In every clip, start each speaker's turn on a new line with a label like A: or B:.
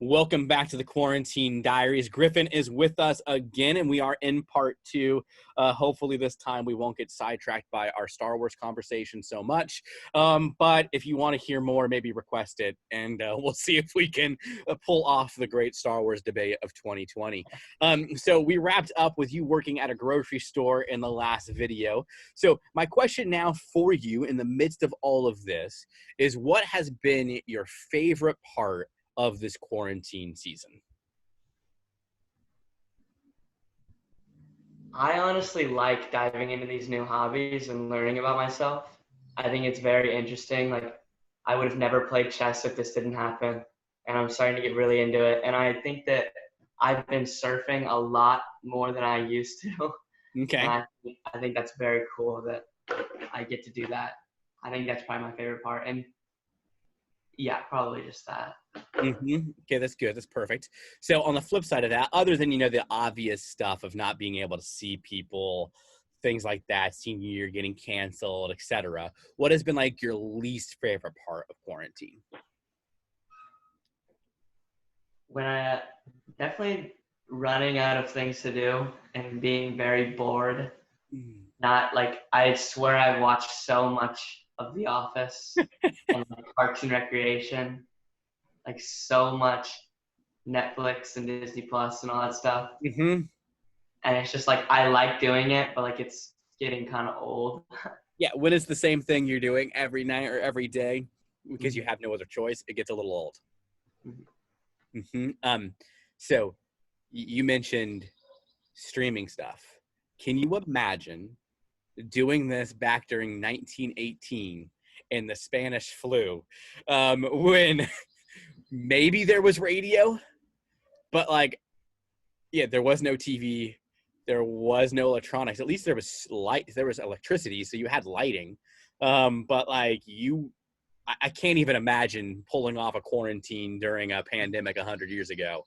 A: Welcome back to the Quarantine Diaries. Griffin is with us again, and we are in part two. Hopefully this time we won't get sidetracked by our Star Wars conversation so much. But if you want to hear more, maybe request it, and we'll see if we can pull off the great Star Wars debate of 2020. So we wrapped up with you working at a grocery store in the last video. So my question now for you in the midst of all of this is, what has been your favorite part of this quarantine season?
B: I honestly like diving into these new hobbies and learning about myself. I think it's very interesting. Like, I would have never played chess if this didn't happen, and I'm starting to get really into it. And I think that I've been surfing a lot more than I used to, and
A: Okay.
B: I think that's very cool that I get to do that. I think that's probably my favorite part, and yeah, probably just that.
A: Okay, that's good. That's perfect. So on the flip side of that, other than, the obvious stuff of not being able to see people, things like that, senior year getting canceled, etc., what has been like your least favorite part of quarantine?
B: When I definitely running out of things to do and being very bored. Not like, I swear I've watched so much of The Office and like Parks and Recreation, like so much Netflix and Disney Plus and all that stuff.
A: Mm-hmm.
B: And it's just like, I like doing it, but like it's getting kind of old.
A: Yeah, when it's the same thing you're doing every night or every day because you have no other choice, it gets a little old. So you mentioned streaming stuff. Can you imagine doing this back during 1918 in the Spanish flu, when maybe there was radio, but there was no TV, there was no electronics. At least there was light, there was electricity, so you had lighting. But I can't even imagine pulling off a quarantine during a pandemic 100 years ago.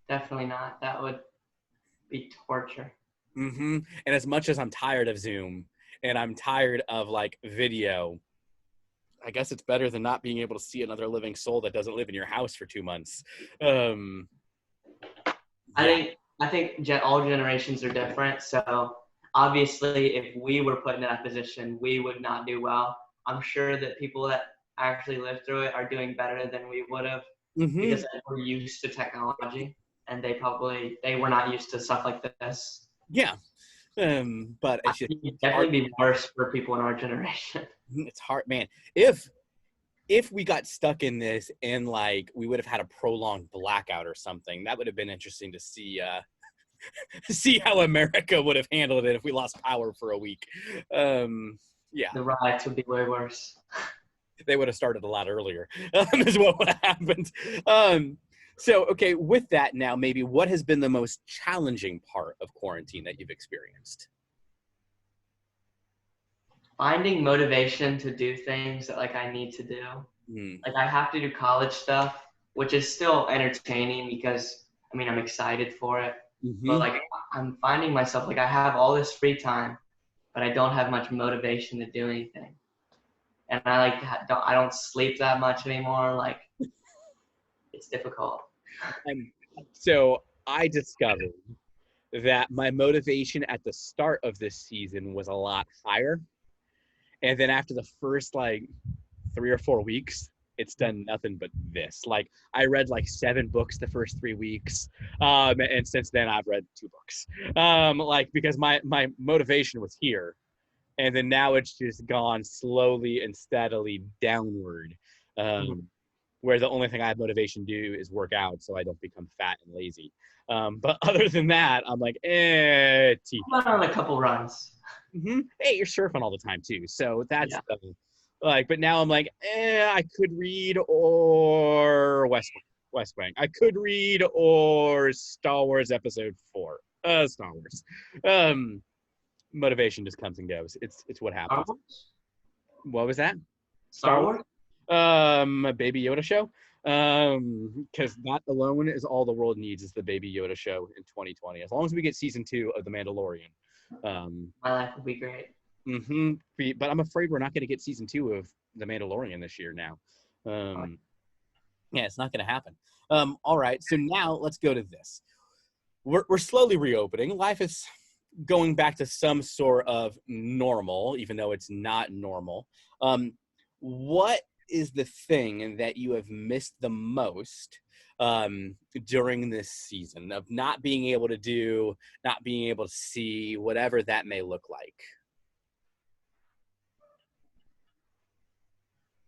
B: Definitely not. That would be torture.
A: And as much as I'm tired of Zoom and I'm tired of video, I guess it's better than not being able to see another living soul that doesn't live in your house for 2 months. Um, yeah.
B: I think all generations are different. So obviously, if we were put in that position, we would not do well. I'm sure that people that actually lived through it are doing better than we would have, because we're used to technology, and they were not used to stuff like this.
A: Yeah. But
B: I
A: it's just
B: think it'd
A: hard.
B: definitely be worse for people in our generation.
A: It's hard, man. If we got stuck in this and we would have had a prolonged blackout or something, that would have been interesting to see see how America would have handled it if we lost power for a week. Yeah.
B: The riots would be way worse.
A: They would have started a lot earlier, is what would have happened. So, okay, with that now, maybe what has been the most challenging part of quarantine that you've experienced?
B: Finding motivation to do things that I need to do. Like, I have to do college stuff, which is still entertaining because I'm excited for it. But I'm finding myself I have all this free time, but I don't have much motivation to do anything. And I don't sleep that much anymore. It's difficult.
A: So I discovered that my motivation at the start of this season was a lot higher. And then after the first 3 or 4 weeks, it's done nothing but this. I read 7 books the first 3 weeks. And since then I've read 2 books. Because my motivation was here. And then now it's just gone slowly and steadily downward. Where the only thing I have motivation to do is work out so I don't become fat and lazy. But other than that, I'm TV.
B: I'm on a couple runs.
A: Hey, you're surfing all the time too. So that's but now I'm I could read or West Wing. I could read or Star Wars Episode 4. Star Wars. Motivation just comes and goes. It's what happens. What was that?
B: Star Wars?
A: A Baby Yoda show. Because that alone is all the world needs, is the Baby Yoda show in 2020. As long as we get season 2 of The Mandalorian.
B: My life would be great.
A: But I'm afraid we're not going to get season 2 of The Mandalorian this year now. Yeah, it's not going to happen. All right, so now let's go to this. We're slowly reopening. Life is going back to some sort of normal, even though it's not normal. What is the thing that you have missed the most during this season of not being able to do, not being able to see, whatever that may look like?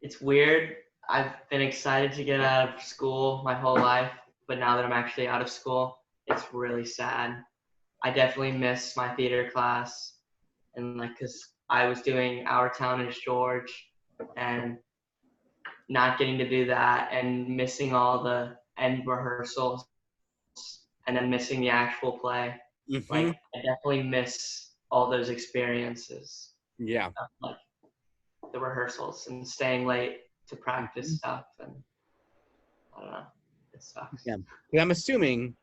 B: It's weird. I've been excited to get out of school my whole life, but now that I'm actually out of school, it's really sad. I definitely miss my theater class, and like, cause I was doing Our Town is George, and not getting to do that, and missing all the end rehearsals, and then missing the actual play.
A: Mm-hmm.
B: Like, I definitely miss all those experiences.
A: Yeah.
B: Like the rehearsals and staying late to practice stuff, and I don't know, it sucks.
A: Yeah. I'm assuming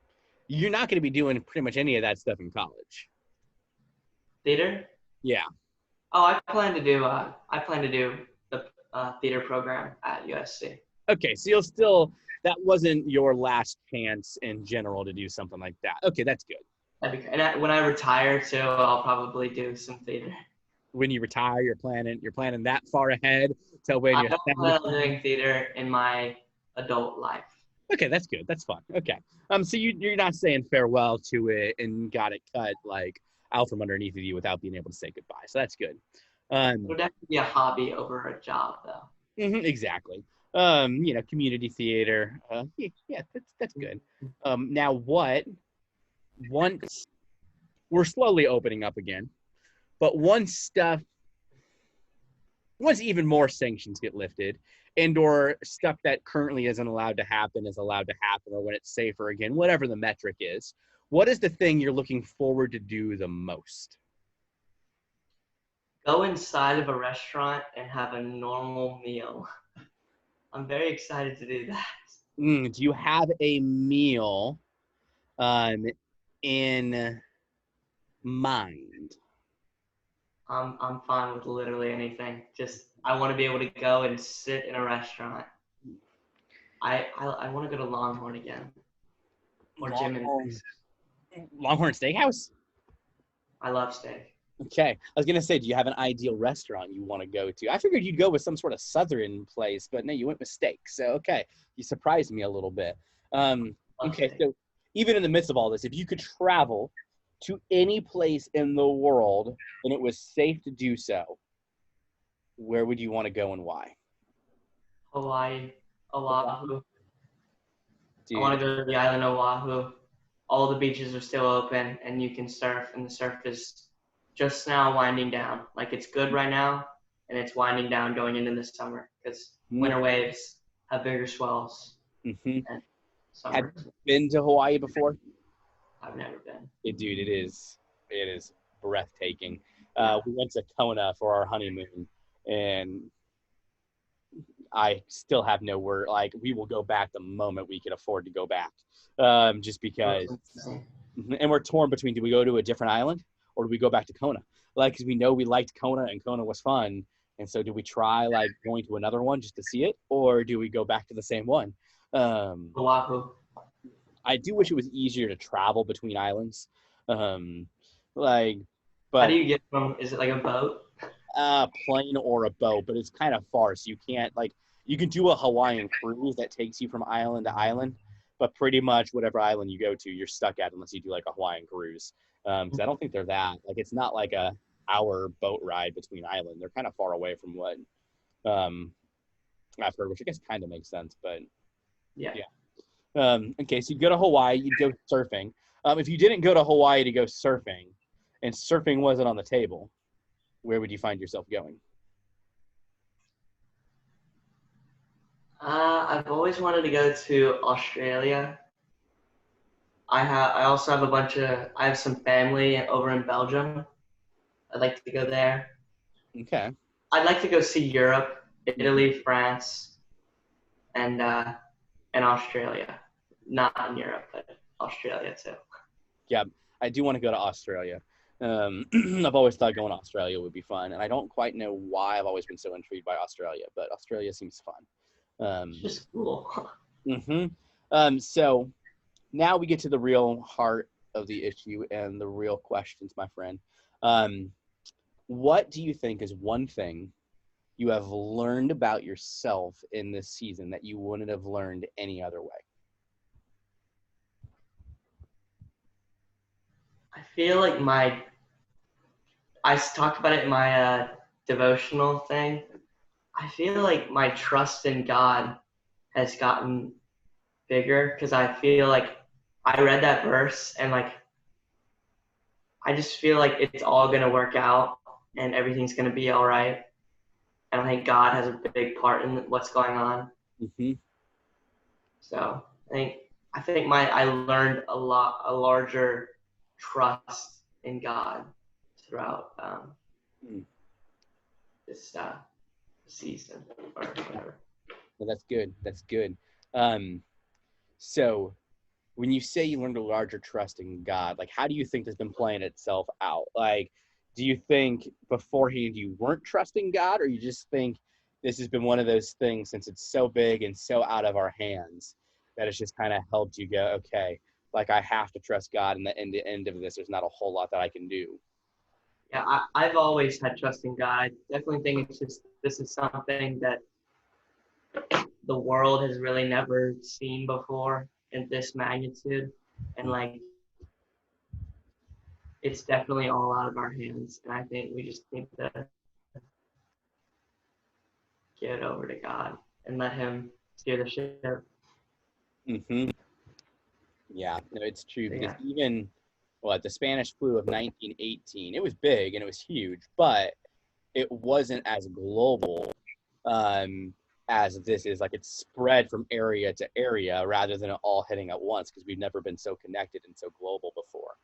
A: you're not going to be doing pretty much any of that stuff in college.
B: Theater?
A: Yeah.
B: Oh, I plan to do the theater program at USC.
A: Okay, so you'll still, that wasn't your last chance in general to do something like that. Okay, that's good.
B: And when I retire too, I'll probably do some theater.
A: When you retire, you're planning that far ahead to when
B: I
A: you're
B: don't plan on doing theater in my adult life.
A: Okay, that's good. That's fun. Okay. So you're not saying farewell to it and got it cut like out from underneath of you without being able to say goodbye. So that's good.
B: It'll definitely be a hobby over a job, though.
A: Exactly. Community theater. Yeah, that's good. Now once we're slowly opening up again, but once even more sanctions get lifted and or stuff that currently isn't allowed to happen is allowed to happen, or when it's safer again, whatever the metric is, what is the thing you're looking forward to do the most?
B: Go inside of a restaurant and have a normal meal. I'm very excited to do that.
A: Do you have a meal in mind?
B: I'm fine with literally anything. Just I want to be able to go and sit in a restaurant. I want to go to Longhorn again, or Jim and
A: Longhorn Steakhouse?
B: I love steak.
A: Okay. I was going to say, do you have an ideal restaurant you want to go to? I figured you'd go with some sort of southern place, but no, you went with steak. So, okay. You surprised me a little bit. Okay.
B: Steak.
A: So even in the midst of all this, if you could travel to any place in the world and it was safe to do so, where would you want to go and why?
B: Hawaii, Oahu.
A: Dude.
B: I want to go to the island of Oahu. All the beaches are still open, and you can surf, and the surf is just now winding down. Like, it's good right now, and it's winding down going into the summer because winter waves have bigger swells.
A: Mm-hmm.
B: Have
A: you been to Hawaii before?
B: I've never been.
A: Dude, it is breathtaking. We went to Kona for our honeymoon, and I still have no word. Like, we will go back the moment we can afford to go back, just because. And we're torn between, do we go to a different island or do we go back to Kona? Like, because we know we liked Kona and Kona was fun. And so do we try, like, going to another one just to see it, or do we go back to the same one?
B: Oahu.
A: I do wish it was easier to travel between islands. But
B: how do you get from? Is it like a boat?
A: Plane or a boat, but it's kind of far, so you can't, like, you can do a Hawaiian cruise that takes you from island to island, but pretty much whatever island you go to, you're stuck at unless you do like a Hawaiian cruise. Because I don't think they're that, like, it's not like a hour boat ride between islands. They're kind of far away from what I've heard, which I guess kind of makes sense, but
B: yeah.
A: Okay, so you go to Hawaii, you go surfing. If you didn't go to Hawaii to go surfing, and surfing wasn't on the table, where would you find yourself going?
B: I've always wanted to go to Australia. I also have I have some family over in Belgium. I'd like to go there.
A: Okay.
B: I'd like to go see Europe, Italy, France, and Australia. Not in Europe, but Australia too.
A: Yeah, I do want to go to Australia. I've always thought going to Australia would be fun, and I don't quite know why I've always been so intrigued by Australia, but Australia seems fun.
B: It's just cool.
A: So now we get to the real heart of the issue and the real questions, my friend. Um, what do you think is one thing you have learned about yourself in this season that you wouldn't have learned any other way?
B: I feel like I talked about it in my devotional thing. I feel like my trust in God has gotten bigger because I feel like I read that verse and like I just feel like it's all gonna work out and everything's gonna be all right. And I think God has a big part in what's going on.
A: Mm-hmm.
B: So I think I learned a larger trust in God throughout this season or whatever.
A: Well, that's good. That's good. Um, so when you say you learned a larger trust in God, like how do you think this has been playing itself out? Like, do you think beforehand you weren't trusting God, or you just think this has been one of those things since it's so big and so out of our hands that it's just kind of helped you go, okay, like I have to trust God, and in the end of this, there's not a whole lot that I can do.
B: Yeah, I've always had trust in God. I definitely think it's just this is something that the world has really never seen before in this magnitude, and like it's definitely all out of our hands. And I think we just need to give it over to God and let Him steer the ship.
A: Mm-hmm. Yeah, no, it's true
B: So,
A: because
B: yeah.
A: even the Spanish flu of 1918, it was big and it was huge, but it wasn't as global um, as this is. Like it's spread from area to area rather than it all hitting at once because we've never been so connected and so global before.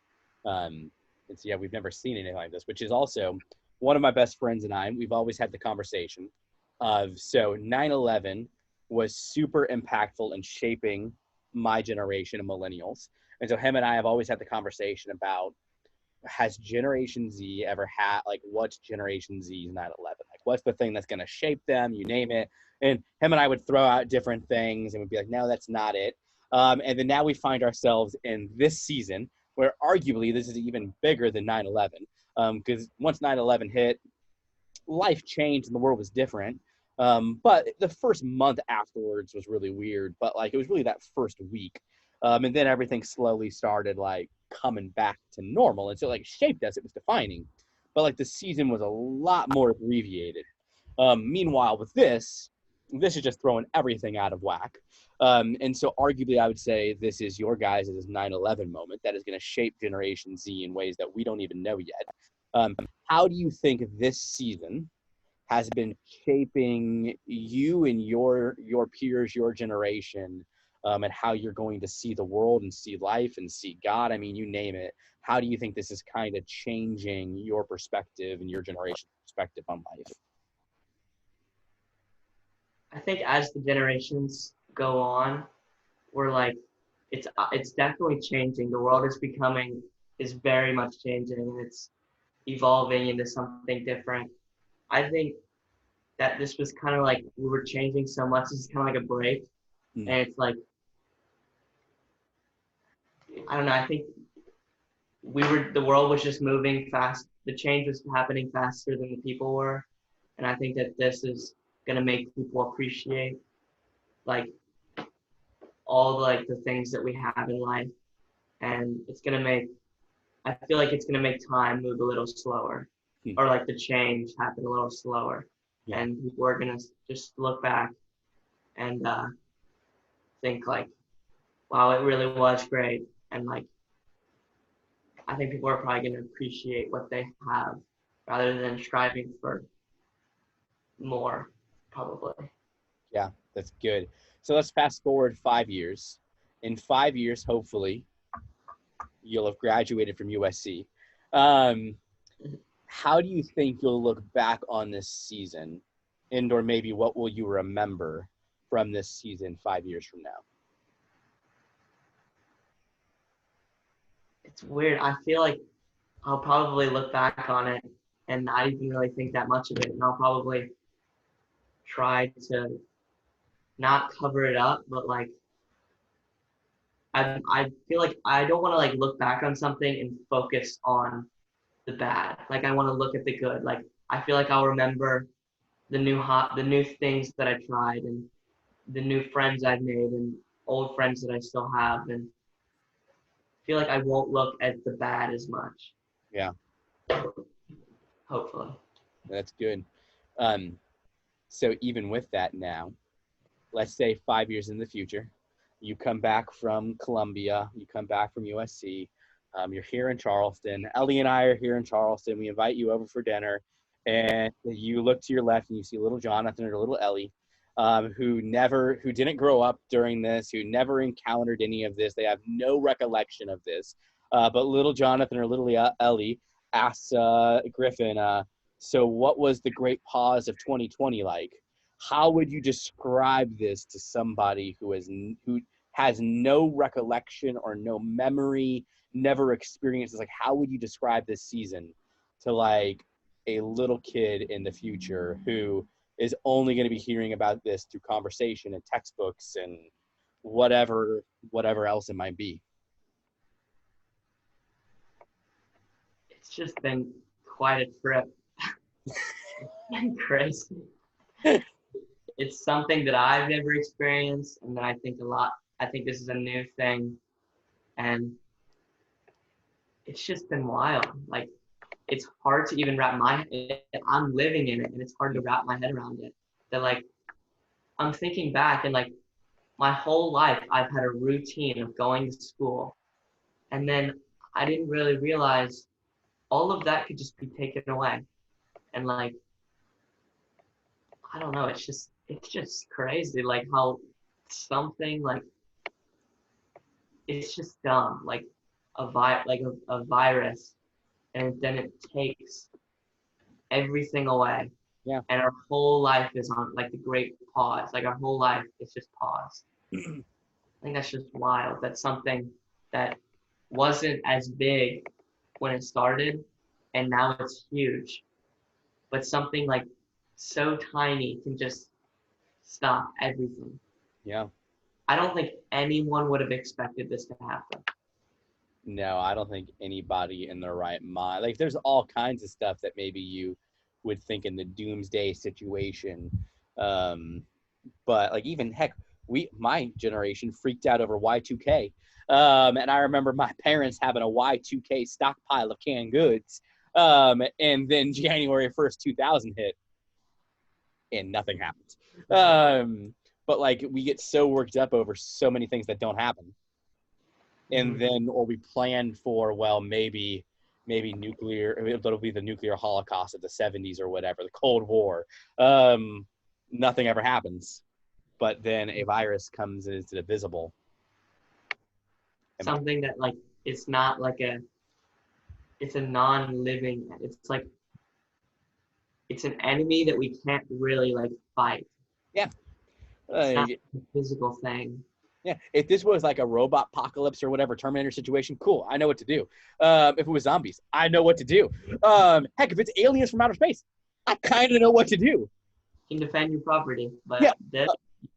A: And so, yeah, we've never seen anything like this, which is also one of my best friends and I, we've always had the conversation of, so 9/11 was super impactful in shaping my generation of millennials. And so him and I have always had the conversation about, has Generation Z ever had, like, what's Generation Z's 9/11? Like, what's the thing that's going to shape them? You name it. And him and I would throw out different things and we'd be like, no, that's not it. And then now we find ourselves in this season where arguably this is even bigger than 9/11. Because once 9/11 hit, life changed and the world was different. But the first month afterwards was really weird. But like it was really that first week, and then everything slowly started like coming back to normal, and so like shaped us. It was defining, but like the season was a lot more abbreviated. Meanwhile, with this is just throwing everything out of whack. And so arguably I would say this is your guys' 9/11 moment that is going to shape Generation Z in ways that we don't even know yet. How do you think this season has been shaping you and your peers, your generation, and how you're going to see the world and see life and see God? I mean, you name it. How do you think this is kind of changing your perspective and your generation's perspective on life?
B: I think as the generations go on, we're like, it's definitely changing. The world is very much changing, and it's evolving into something different. I think that this was kind of like we were changing so much. This is kind of like a break,
A: Mm.
B: and it's like I don't know. I think the world was just moving fast. The change was happening faster than the people were, and I think that this is gonna make people appreciate like all like the things that we have in life, and it's gonna make I feel like it's gonna make time move a little slower,
A: Mm.
B: or like the change happen a little slower,
A: Yeah.
B: and people are gonna just look back and think like, wow, it really was great, and like I think people are probably gonna appreciate what they have rather than striving for more, probably.
A: Yeah, that's good. So let's fast forward 5 years. In 5 years, hopefully, you'll have graduated from USC. Um, how do you think you'll look back on this season, and or maybe what will you remember from this season 5 years from now?
B: It's weird. I feel like I'll probably look back on it and not even really think that much of it, and I'll probably try to not cover it up, but like I feel like I don't want to like look back on something and focus on the bad. Like I want to look at the good. Like I feel like I'll remember the new things that I tried and the new friends I've made and old friends that I still have, and feel like I won't look at the bad as much.
A: Yeah.
B: Hopefully.
A: That's good. So even with that now, let's say 5 years in the future, you come back from Columbia, you come back from USC, you're here in Charleston. Ellie and I are here in Charleston. We invite you over for dinner, and you look to your left and you see little Jonathan or little Ellie, who didn't grow up during this, who never encountered any of this. They have no recollection of this. But little Jonathan or little Ellie asks Griffin, so what was the great pause of 2020 like? How would you describe this to somebody who has no recollection or no memory, never experienced this? Like, how would you describe this season to like a little kid in the future who is only going to be hearing about this through conversation and textbooks and whatever else it might be?
B: It's just been quite a trip. Crazy. It's something that I've never experienced, and that I think this is a new thing, and it's just been wild. Like, it's hard to even I'm living in it, and it's hard to wrap my head around it. That, like, I'm thinking back, and, like, my whole life, I've had a routine of going to school, and then I didn't really realize all of that could just be taken away. And, like, I don't know, it's just crazy, like, how something, like, it's just dumb, like a virus, and then it takes everything away.
A: Yeah.
B: And our whole life is on, like, the great pause. Like, our whole life is just paused. I think that's just wild. That's something that wasn't as big when it started, and now it's huge. But something, like, so tiny can just stop everything.
A: Yeah.
B: I don't think anyone would have expected this to happen.
A: No, I don't think anybody in their right mind. Like, there's all kinds of stuff that maybe you would think in the doomsday situation. But like, even heck, my generation freaked out over Y2K. And I remember my parents having a Y2K stockpile of canned goods. And then January 1st, 2000 hit and nothing happened. But like, we get so worked up over so many things that don't happen. And then, or we plan for, well, maybe nuclear, it'll be the nuclear holocaust of the 70s or whatever, the Cold War. Nothing ever happens. But then a virus comes and it's divisible.
B: Something that, like, it's not like it's a non-living, it's like, it's an enemy that we can't really, like, fight.
A: Yeah.
B: It's not a physical thing.
A: Yeah, if this was like a robot apocalypse or whatever, Terminator situation, cool. I know what to do. If it was zombies, I know what to do. Heck, if it's aliens from outer space, I kind of know what to do.
B: You can defend your property, but you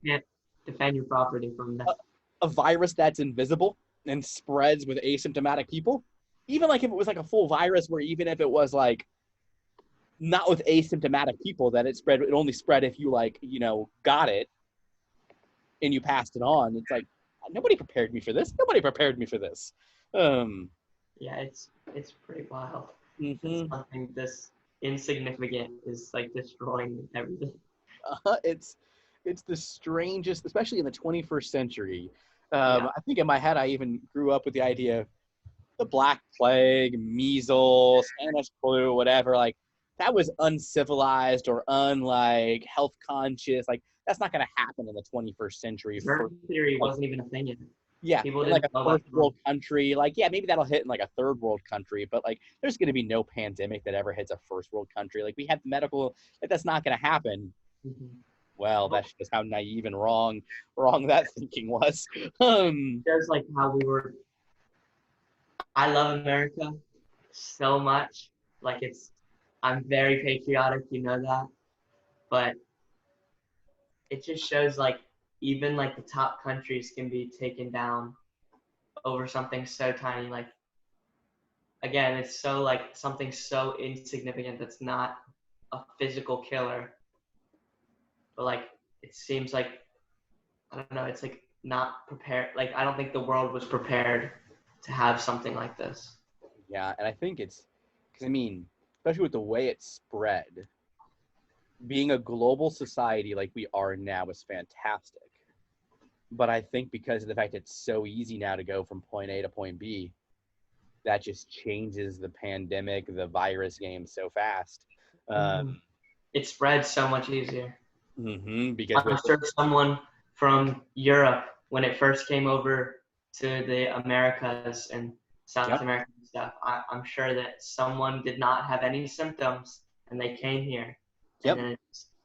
B: can't defend your property from that.
A: A virus that's invisible and spreads with asymptomatic people, even like if it was like a full virus, where even if it was like not with asymptomatic people, that it only spread if you, like, got it and you passed it on. It's like, nobody prepared me for this.
B: Yeah, it's pretty wild. Something this insignificant is, like, destroying everything.
A: It's the strangest, especially in the 21st century. I think in my head, I even grew up with the idea of the Black Plague, measles, Spanish flu, whatever. Like, that was uncivilized or unlike health conscious. Like, that's not going to happen in the 21st century.
B: Herd theory wasn't even a thing yet.
A: Yeah, people like a first world country. Like, yeah, maybe that'll hit in like a third world country, but like, there's going to be no pandemic that ever hits a first world country. Like, we have medical, that's not going to happen. Well, that's just how naive and wrong that thinking was.
B: There's, like, how I love America so much. Like, I'm very patriotic, you know that. But it just shows, like, even, like, the top countries can be taken down over something so tiny. Like, again, it's so like something so insignificant that's not a physical killer, but like it seems like, I don't know, it's like not prepared. Like, I don't think the world was prepared to have something like this.
A: Yeah, and I think it's because, I mean, especially with the way it spread, being a global society like we are now is fantastic. But I think because of the fact it's so easy now to go from point A to point B, that just changes the pandemic, the virus game so fast.
B: It spreads so much easier.
A: Because
B: I'm sure someone from Europe, when it first came over to the Americas and South America and stuff, I'm sure that someone did not have any symptoms and they came here and then it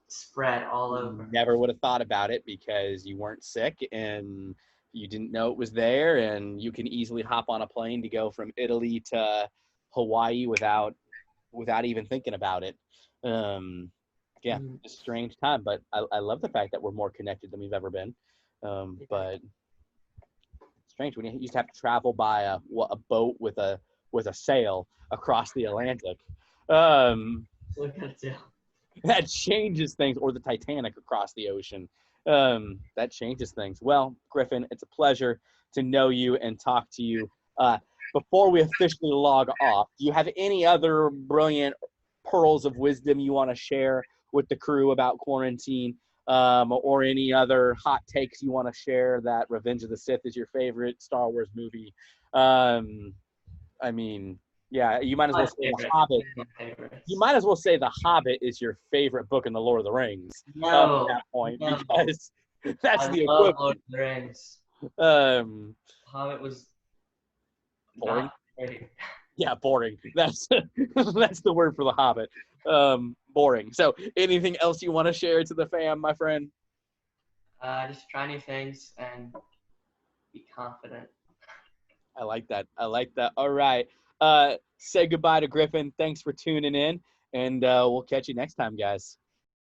B: spread all over.
A: Never would have thought about it because you weren't sick and you didn't know it was there, and you can easily hop on a plane to go from Italy to Hawaii without even thinking about it. Yeah, it's a strange time, but I love the fact that we're more connected than we've ever been. But it's strange when you used to have to travel by a boat with a sail across the Atlantic. That changes things, or the Titanic across the ocean. That changes things. Well, Griffin, it's a pleasure to know you and talk to you. Before we officially log off, do you have any other brilliant pearls of wisdom you want to share with the crew about quarantine, or any other hot takes you want to share that Revenge of the Sith is your favorite Star Wars movie? I mean, yeah, you might as well say The Hobbit. You might as well say The Hobbit is your favorite book in the Lord of the Rings at that point, because that's the equivalent.
B: Lord of the Rings. Hobbit was
A: boring. Yeah, boring. That's that's the word for The Hobbit. Boring. So, anything else you want to share to the fam, my friend?
B: Just try new things and be confident.
A: I like that. All right. Say goodbye to Griffin. Thanks for tuning in, and we'll catch you next time, guys.